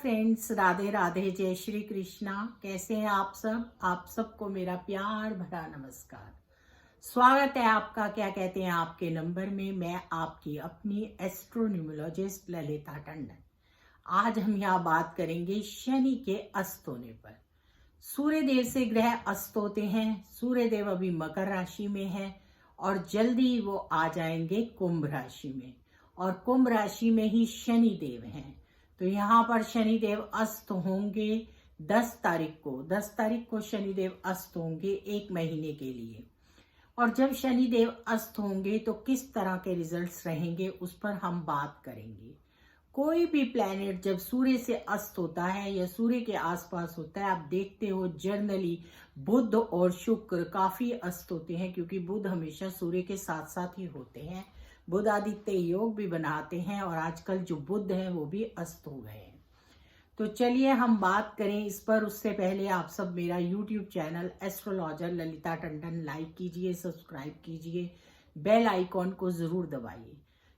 Friends, Radhe Radhe, जय श्री कृष्णा। कैसे हैं आप सबको मेरा प्यार भरा नमस्कार। स्वागत है आपका क्या कहते हैं आपके नंबर में। मैं आपकी अपनी एस्ट्रोन्यूमोलॉजिस्ट ललिता टंडन। आज हम यहाँ बात करेंगे शनि के अस्त होने पर। सूर्य देव से ग्रह अस्त होते हैं। सूर्य देव अभी मकर राशि में है और जल्दी वो आ जाएंगे कुंभ राशि में, और कुंभ राशि में ही शनि देव हैं। तो यहाँ पर शनिदेव अस्त होंगे 10 तारीख को शनिदेव अस्त होंगे 1 महीने के लिए। और जब शनिदेव अस्त होंगे तो किस तरह के रिजल्ट्स रहेंगे उस पर हम बात करेंगे। कोई भी प्लैनेट जब सूर्य से अस्त होता है या सूर्य के आसपास होता है, आप देखते हो जनरली बुध और शुक्र काफी अस्त होते हैं, क्योंकि बुध हमेशा सूर्य के साथ साथ ही होते हैं। बुध आदित्य योग भी बनाते हैं और आजकल जो बुध है वो भी अस्त हो गए हैं। तो चलिए हम बात करें इस पर। उससे पहले आप सब मेरा YouTube channel astrologer Lalita Tandon like कीजिए, सब्सक्राइब कीजिए, बेल आइकॉन को जरूर दबाइए।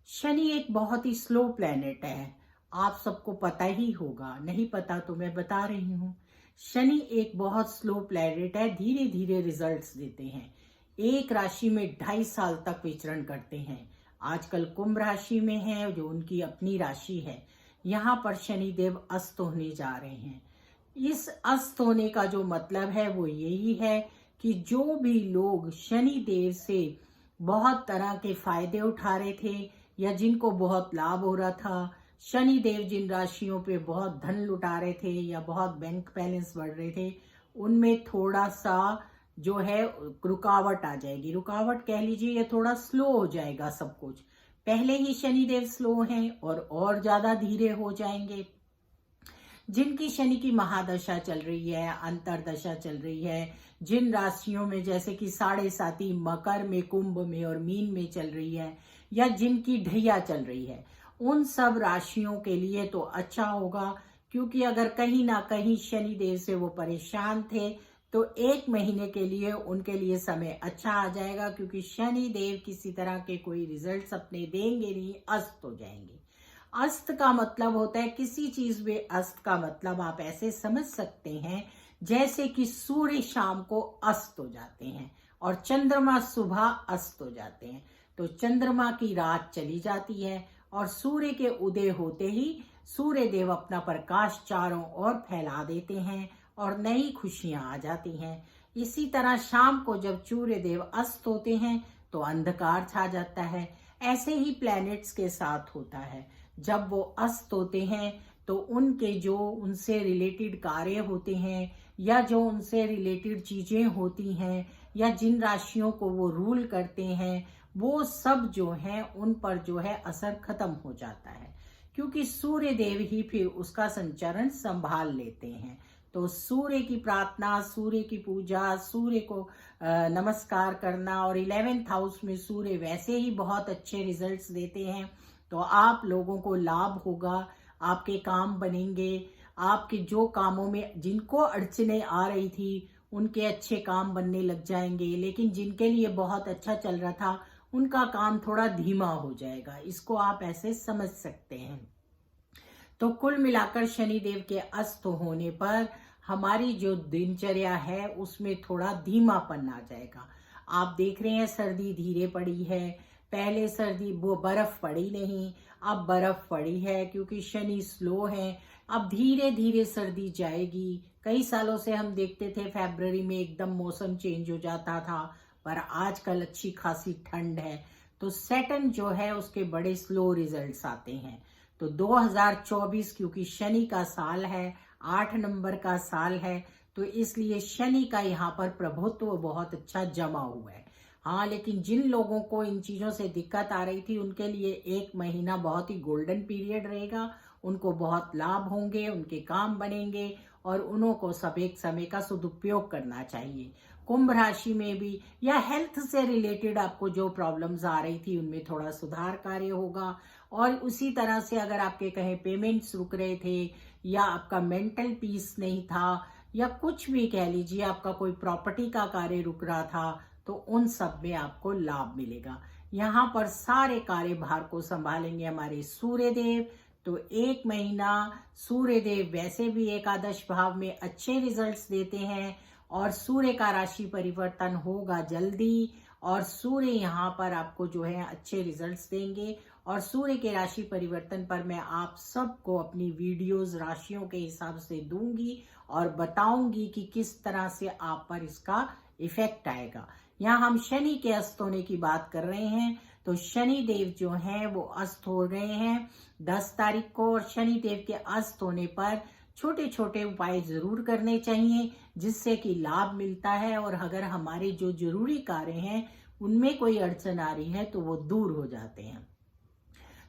शनि एक बहुत ही स्लो प्लेनेट है, आप सबको पता ही होगा, नहीं पता तो मैं बता रही हूँ। शनि एक बहुत स्लो प्लेनेट है, धीरे धीरे रिजल्ट्स देते हैं। एक राशि में 2.5 साल तक विचरण करते हैं। आजकल कुंभ राशि में है जो उनकी अपनी राशि है। यहाँ पर शनिदेव अस्त होने जा रहे हैं। इस अस्त होने का जो मतलब है वो यही है कि जो भी लोग शनिदेव से बहुत तरह के फायदे उठा रहे थे या जिनको बहुत लाभ हो रहा था, शनिदेव जिन राशियों पे बहुत धन लुटा रहे थे या बहुत बैंक बैलेंस बढ़ रहे थे, उनमें थोड़ा सा जो है रुकावट आ जाएगी। रुकावट कह लीजिए, या थोड़ा स्लो हो जाएगा सब कुछ। पहले ही शनिदेव स्लो हैं और ज्यादा धीरे हो जाएंगे। जिनकी शनि की महादशा चल रही है, अंतरदशा चल रही है, जिन राशियों में जैसे कि 7.5 मकर में, कुंभ में और मीन में चल रही है, या जिनकी ढैया चल रही है, उन सब राशियों के लिए तो अच्छा होगा। क्योंकि अगर कहीं ना कहीं शनिदेव से वो परेशान थे तो 1 महीने के लिए उनके लिए समय अच्छा आ जाएगा, क्योंकि शनि देव किसी तरह के कोई रिजल्ट्स अपने देंगे नहीं, अस्त हो जाएंगे। अस्त का मतलब होता है किसी चीज में, अस्त का मतलब आप ऐसे समझ सकते हैं जैसे कि सूर्य शाम को अस्त हो जाते हैं और चंद्रमा सुबह अस्त हो जाते हैं। तो चंद्रमा की रात चली जाती है और सूर्य के उदय होते ही सूर्य देव अपना प्रकाश चारों ओर फैला देते हैं और नई खुशियां आ जाती हैं। इसी तरह शाम को जब सूर्य देव अस्त होते हैं तो अंधकार छा जाता है। ऐसे ही प्लैनेट्स के साथ होता है। जब वो अस्त होते हैं तो उनके जो उनसे रिलेटेड कार्य होते हैं या जो उनसे रिलेटेड चीजें होती हैं या जिन राशियों को वो रूल करते हैं, वो सब जो है उन पर जो है असर खत्म हो जाता है, क्योंकि सूर्य देव ही फिर उसका संचालन संभाल लेते हैं। तो सूर्य की प्रार्थना, सूर्य की पूजा, सूर्य को नमस्कार करना, और 11th हाउस में सूर्य वैसे ही बहुत अच्छे रिजल्ट्स देते हैं। तो आप लोगों को लाभ होगा, आपके काम बनेंगे, आपके जो कामों में जिनको अड़चने आ रही थी उनके अच्छे काम बनने लग जाएंगे। लेकिन जिनके लिए बहुत अच्छा चल रहा था उनका काम थोड़ा धीमा हो जाएगा। इसको आप ऐसे समझ सकते हैं। तो कुल मिलाकर शनिदेव के अस्त होने पर हमारी जो दिनचर्या है उसमें थोड़ा धीमापन आ जाएगा। आप देख रहे हैं सर्दी धीरे पड़ी है। पहले सर्दी वो बर्फ पड़ी नहीं, अब बर्फ पड़ी है, क्योंकि शनि स्लो है। अब धीरे धीरे सर्दी जाएगी। कई सालों से हम देखते थे फरवरी में एकदम मौसम चेंज हो जाता था, पर आजकल अच्छी खासी ठंड है। तो सैटर्न जो है उसके बड़े स्लो रिजल्ट्स आते हैं। तो 2024 क्योंकि शनि का साल है, 8 नंबर का साल है, तो इसलिए शनि का यहाँ पर प्रभुत्व बहुत अच्छा जमा हुआ है। हाँ, लेकिन जिन लोगों को इन चीजों से दिक्कत आ रही थी उनके लिए 1 महीना बहुत ही गोल्डन पीरियड रहेगा। उनको बहुत लाभ होंगे, उनके काम बनेंगे और उन्हों को सब एक समय का सदुपयोग करना चाहिए। कुंभ राशि में भी या हेल्थ से रिलेटेड आपको जो प्रॉब्लम्स आ रही थी उनमें थोड़ा सुधार कार्य होगा। और उसी तरह से अगर आपके कहीं पेमेंट्स रुक रहे थे या आपका मेंटल पीस नहीं था या कुछ भी कह लीजिए, आपका कोई प्रॉपर्टी का कार्य रुक रहा था, तो उन सब में आपको लाभ मिलेगा। यहाँ पर सारे कार्यभार को संभालेंगे हमारे सूर्य देव। तो एक महीना सूर्य देव वैसे भी एकादश भाव में अच्छे रिजल्ट्स देते हैं और सूर्य का राशि परिवर्तन होगा जल्दी और सूर्य यहाँ पर आपको जो है अच्छे रिजल्ट्स देंगे। और सूर्य के राशि परिवर्तन पर मैं आप सबको अपनी वीडियोस राशियों के हिसाब से दूंगी और बताऊंगी कि किस तरह से आप पर इसका इफेक्ट आएगा। यहाँ हम शनि के अस्त होने की बात कर रहे हैं, तो शनि देव जो हैं वो अस्त हो गए हैं 10 तारीख को। और शनि देव के अस्त होने पर छोटे छोटे उपाय जरूर करने चाहिए जिससे कि लाभ मिलता है और अगर हमारे जो जरूरी कार्य हैं उनमें कोई अड़चन आ रही है तो वो दूर हो जाते हैं।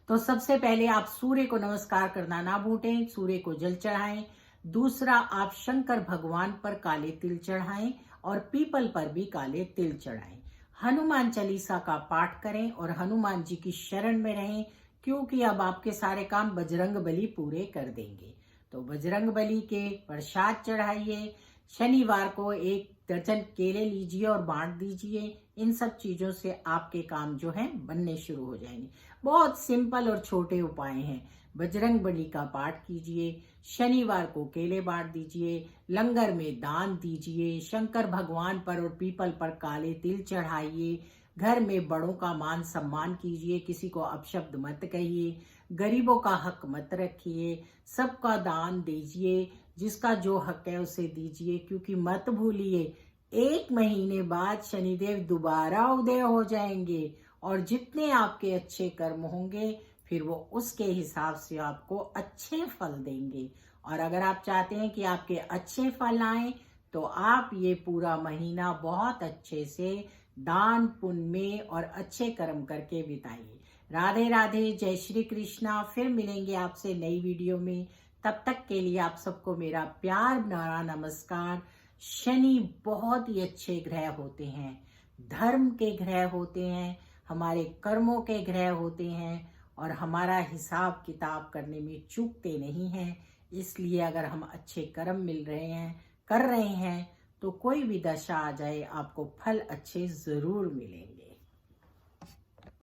तो सबसे पहले आप सूर्य को नमस्कार करना ना भूलें, सूर्य को जल चढ़ाएं। दूसरा, आप शंकर भगवान पर काले तिल चढ़ाएं और पीपल पर भी काले तिल चढ़ाएं। हनुमान चालीसा का पाठ करें और हनुमान जी की शरण में रहें क्योंकि अब आपके सारे काम बजरंग बली पूरे कर देंगे। तो बजरंग बली के प्रसाद चढ़ाइए। शनिवार को 1 दर्जन केले लीजिए और बांट दीजिए। इन सब चीजों से आपके काम जो हैं बनने शुरू हो जाएंगे। बहुत सिंपल और छोटे उपाय हैं। बजरंग बली का पाठ कीजिए, शनिवार को केले बांट दीजिए, लंगर में दान दीजिए, शंकर भगवान पर और पीपल पर काले तिल चढ़ाइए, घर में बड़ों का मान सम्मान कीजिए, किसी को अपशब्द मत कहिए, गरीबों का हक मत रखिए, सबका दान दीजिए, जिसका जो हक है उसे दीजिए। क्योंकि मत भूलिए 1 महीने बाद शनिदेव दोबारा उदय हो जाएंगे और जितने आपके अच्छे कर्म होंगे फिर वो उसके हिसाब से आपको अच्छे फल देंगे। और अगर आप चाहते हैं कि आपके अच्छे फल आए तो आप ये पूरा महीना बहुत अच्छे से दान पुण्य में और अच्छे कर्म करके बिताइए। राधे राधे, जय श्री कृष्णा। फिर मिलेंगे आपसे नई वीडियो में। तब तक के लिए आप सबको मेरा प्यार भरा नमस्कार। शनि बहुत ही अच्छे ग्रह होते हैं, धर्म के ग्रह होते हैं, हमारे कर्मों के ग्रह होते हैं और हमारा हिसाब किताब करने में चूकते नहीं हैं। इसलिए अगर हम अच्छे कर्म मिल रहे हैं, कर रहे हैं, तो कोई भी दशा आ जाए आपको फल अच्छे जरूर मिलेंगे।